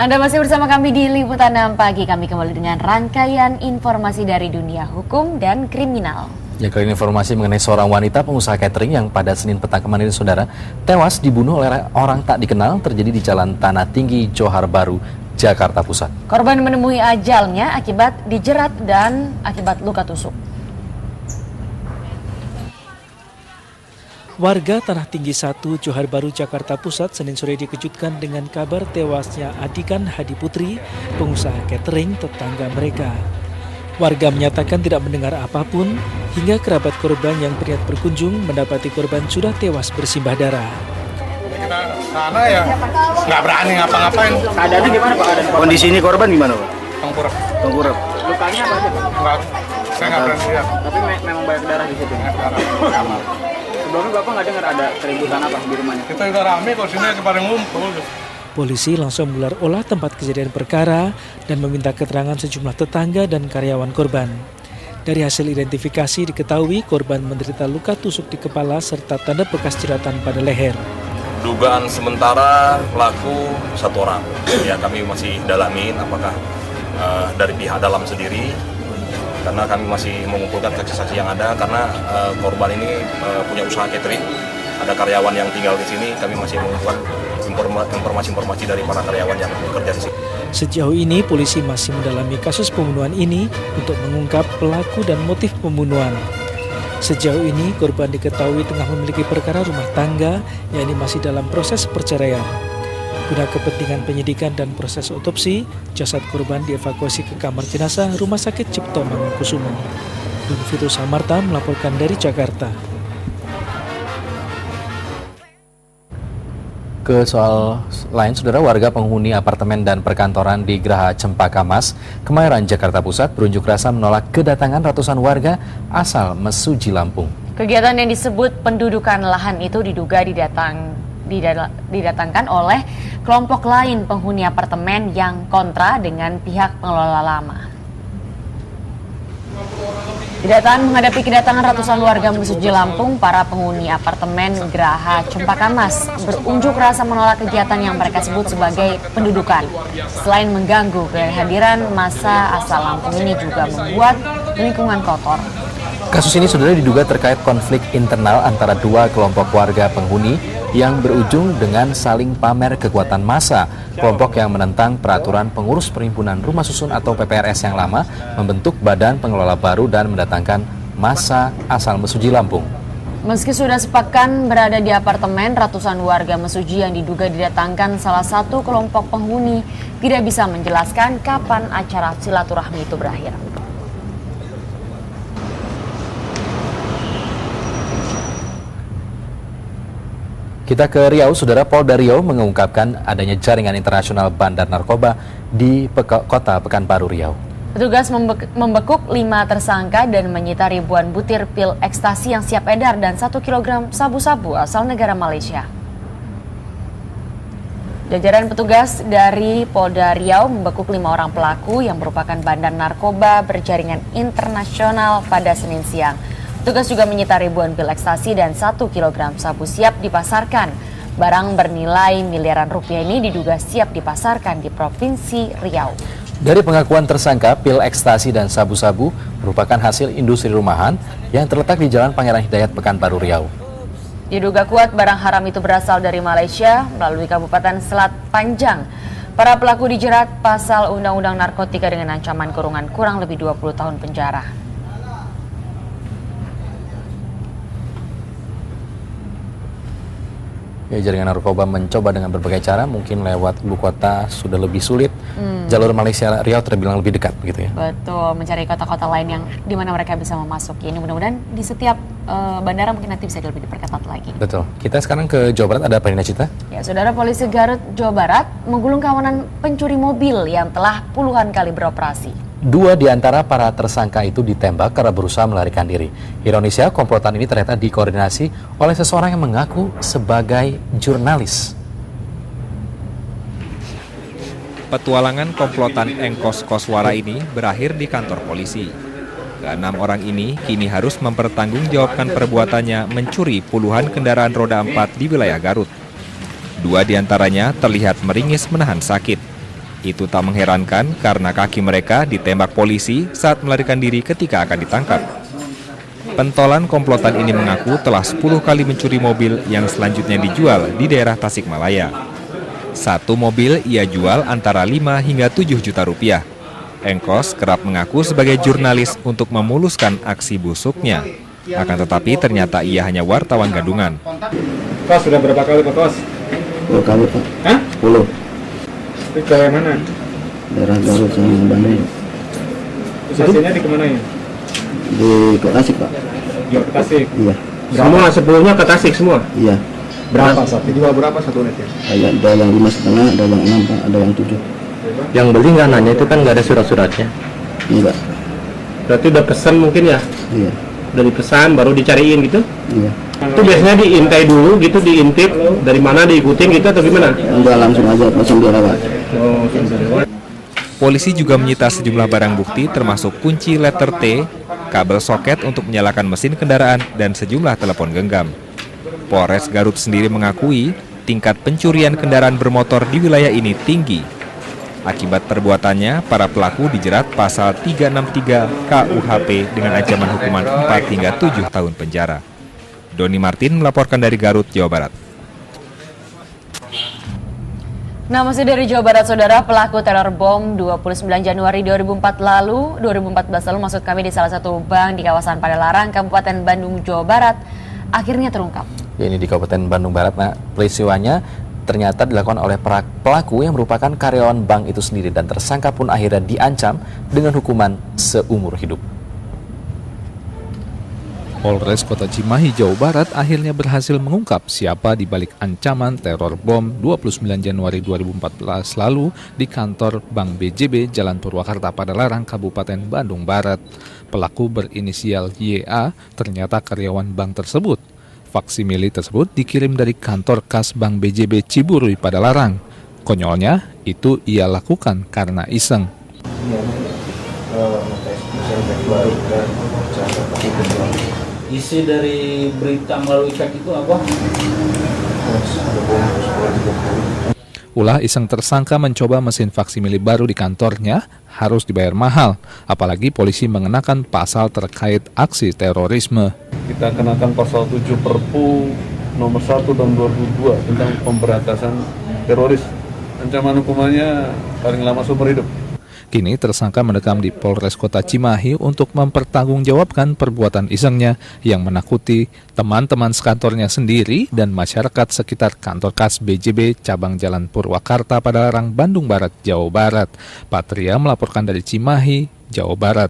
Anda masih bersama kami di Liputan 6 Pagi. Kami kembali dengan rangkaian informasi dari dunia hukum dan kriminal. Ya, kali ini informasi mengenai seorang wanita pengusaha catering yang pada Senin petang kemarin saudara tewas dibunuh oleh orang tak dikenal terjadi di Jalan Tanah Tinggi, Johar Baru, Jakarta Pusat. Korban menemui ajalnya akibat dijerat dan akibat luka tusuk. Warga Tanah Tinggi 1, Johar Baru, Jakarta Pusat, Senin sore dikejutkan dengan kabar tewasnya Adikan Hadi Putri, pengusaha catering tetangga mereka. Warga menyatakan tidak mendengar apapun, hingga kerabat korban yang berniat berkunjung mendapati korban sudah tewas bersimbah darah. Kita sana ya, nggak berani ngapa-ngapain. Keadaannya gimana Pak? Kondisi ini korban gimana Pak? Tengkurap. Tengkurap. Lukanya apa sih Pak? Enggak, saya nggak berani lihat. Tapi memang banyak darah di situ. Darah. Sebelumnya Bapak nggak dengar ada keributan apa di rumahnya? Kita udah rame kok sini pada ngumpul. Polisi langsung menggelar olah tempat kejadian perkara dan meminta keterangan sejumlah tetangga dan karyawan korban. Dari hasil identifikasi diketahui korban menderita luka tusuk di kepala serta tanda bekas jeratan pada leher. Dugaan sementara pelaku satu orang. Ya, kami masih dalamin apakah dari pihak dalam sendiri, karena kami masih mengumpulkan saksi-saksi yang ada, karena korban ini punya usaha catering, ada karyawan yang tinggal di sini, kami masih mengumpulkan informasi-informasi dari para karyawan yang bekerja di sini. Sejauh ini polisi masih mendalami kasus pembunuhan ini untuk mengungkap pelaku dan motif pembunuhan. Sejauh ini korban diketahui tengah memiliki perkara rumah tangga, yakni masih dalam proses perceraian. Guna kepentingan penyidikan dan proses otopsi, jasad korban dievakuasi ke kamar jenazah Rumah Sakit Cipto Mangunkusumo. Dunvito Samarta melaporkan dari Jakarta. Ke soal lain, saudara, warga penghuni apartemen dan perkantoran di Geraha Cempaka Mas, Kemayoran, Jakarta Pusat berunjuk rasa menolak kedatangan ratusan warga asal Mesuji, Lampung. Kegiatan yang disebut pendudukan lahan itu diduga didatangkan oleh kelompok lain penghuni apartemen yang kontra dengan pihak pengelola lama. Menghadapi kedatangan ratusan warga Mesuji, Lampung, para penghuni apartemen Geraha Cempaka Mas berunjuk rasa menolak kegiatan yang mereka sebut sebagai pendudukan. Selain mengganggu, kehadiran massa asal Lampung ini juga membuat lingkungan kotor. Kasus ini saudara diduga terkait konflik internal antara dua kelompok warga penghuni yang berujung dengan saling pamer kekuatan massa. Kelompok yang menentang peraturan pengurus perhimpunan rumah susun atau PPRS yang lama membentuk badan pengelola baru dan mendatangkan massa asal Mesuji, Lampung. Meski sudah sepekan berada di apartemen, ratusan warga Mesuji yang diduga didatangkan salah satu kelompok penghuni tidak bisa menjelaskan kapan acara silaturahmi itu berakhir. Kita ke Riau, saudara. Polda Riau mengungkapkan adanya jaringan internasional bandar narkoba di kota Pekanbaru, Riau. Petugas membekuk 5 tersangka dan menyita ribuan butir pil ekstasi yang siap edar dan 1 kilogram sabu-sabu asal negara Malaysia. Jajaran petugas dari Polda Riau membekuk 5 orang pelaku yang merupakan bandar narkoba berjaringan internasional pada Senin siang. Petugas juga menyita ribuan pil ekstasi dan 1 kilogram sabu siap dipasarkan. Barang bernilai miliaran rupiah ini diduga siap dipasarkan di Provinsi Riau. Dari pengakuan tersangka, pil ekstasi dan sabu-sabu merupakan hasil industri rumahan yang terletak di Jalan Pangeran Hidayat, Pekanbaru, Riau. Diduga kuat barang haram itu berasal dari Malaysia melalui Kabupaten Selat Panjang. Para pelaku dijerat pasal Undang-Undang Narkotika dengan ancaman kurungan kurang lebih 20 tahun penjara. Ya, jaringan narkoba mencoba dengan berbagai cara, mungkin lewat ibu kota sudah lebih sulit. Jalur Malaysia Riau terbilang lebih dekat, begitu ya. Betul, mencari kota-kota lain yang di mana mereka bisa memasuki. Ini mudah-mudahan di setiap bandara mungkin nanti bisa lebih diperketat lagi. Betul. Kita sekarang ke Jawa Barat, ada apa Rina Cita? Ya, saudara, polisi Garut, Jawa Barat menggulung kawanan pencuri mobil yang telah puluhan kali beroperasi. 2 di antara para tersangka itu ditembak karena berusaha melarikan diri. Ironisnya, komplotan ini ternyata dikoordinasi oleh seseorang yang mengaku sebagai jurnalis. Petualangan komplotan Engkos Koswara ini berakhir di kantor polisi. Ke-6 orang ini kini harus mempertanggungjawabkan perbuatannya mencuri puluhan kendaraan roda 4 di wilayah Garut. 2 di antaranya terlihat meringis menahan sakit. Itu tak mengherankan karena kaki mereka ditembak polisi saat melarikan diri ketika akan ditangkap. Pentolan komplotan ini mengaku telah 10 kali mencuri mobil yang selanjutnya dijual di daerah Tasikmalaya. Satu mobil ia jual antara 5 hingga 7 juta rupiah. Engkos kerap mengaku sebagai jurnalis untuk memuluskan aksi busuknya. Akan tetapi ternyata ia hanya wartawan gadungan. Kos sudah berapa kali Pak Kos? 10 kali Pak. Hah? 10. Di daerah mana? Daerah Garut sama Bandung. Terus hasilnya di kemana ya? Di Tasik Pak. Jual ke Tasik. Iya. Semua sebelumnya ke Tasik semua? Iya. Berapa saat itu? Jual berapa satu unitnya? Ada yang 5,5, ada yang 6 Pak, ada yang 7. Yang beli nggak nanya itu kan nggak ada surat-suratnya. Enggak. Berarti udah pesan mungkin ya? Iya. Udah dipesan baru dicariin gitu? Iya. Itu biasanya diintai dulu gitu, diintip dari mana diikutin gitu atau gimana? Enggak, langsung aja langsung dirawat. Oh, Polisi juga menyita sejumlah barang bukti termasuk kunci letter T, kabel soket untuk menyalakan mesin kendaraan, dan sejumlah telepon genggam. Polres Garut sendiri mengakui tingkat pencurian kendaraan bermotor di wilayah ini tinggi. Akibat perbuatannya, para pelaku dijerat pasal 363 KUHP dengan ancaman hukuman 4 hingga 7 tahun penjara. Doni Martin melaporkan dari Garut, Jawa Barat. Nah, masih dari Jawa Barat, saudara, pelaku teror bom 29 Januari 2014 lalu maksud kami di salah satu bank di kawasan Padalarang, Kabupaten Bandung, Jawa Barat, akhirnya terungkap. Ya, ini di Kabupaten Bandung Barat. Nah, peristiwanya ternyata dilakukan oleh pelaku yang merupakan karyawan bank itu sendiri, dan tersangka pun akhirnya diancam dengan hukuman seumur hidup. Polres Kota Cimahi, Jawa Barat akhirnya berhasil mengungkap siapa di balik ancaman teror bom 29 Januari 2014 lalu di kantor Bank BJB Jalan Purwakarta Padalarang, Kabupaten Bandung Barat. Pelaku berinisial YA ternyata karyawan bank tersebut. Faksimili tersebut dikirim dari kantor kas Bank BJB Ciburui Padalarang. Konyolnya, itu ia lakukan karena iseng. Isi dari berita melalui chat itu apa? Ulah iseng tersangka mencoba mesin faksimili baru di kantornya harus dibayar mahal, apalagi polisi mengenakan pasal terkait aksi terorisme. Kita kenakan pasal 7 Perpu nomor 1 tahun 2002 tentang pemberantasan teroris. Ancaman hukumannya paling lama seumur hidup. Kini tersangka mendekam di Polres Kota Cimahi untuk mempertanggungjawabkan perbuatan isengnya yang menakuti teman-teman sekantornya sendiri dan masyarakat sekitar kantor kas BJB cabang Jalan Purwakarta Padalarang, Bandung Barat, Jawa Barat. Patria melaporkan dari Cimahi, Jawa Barat.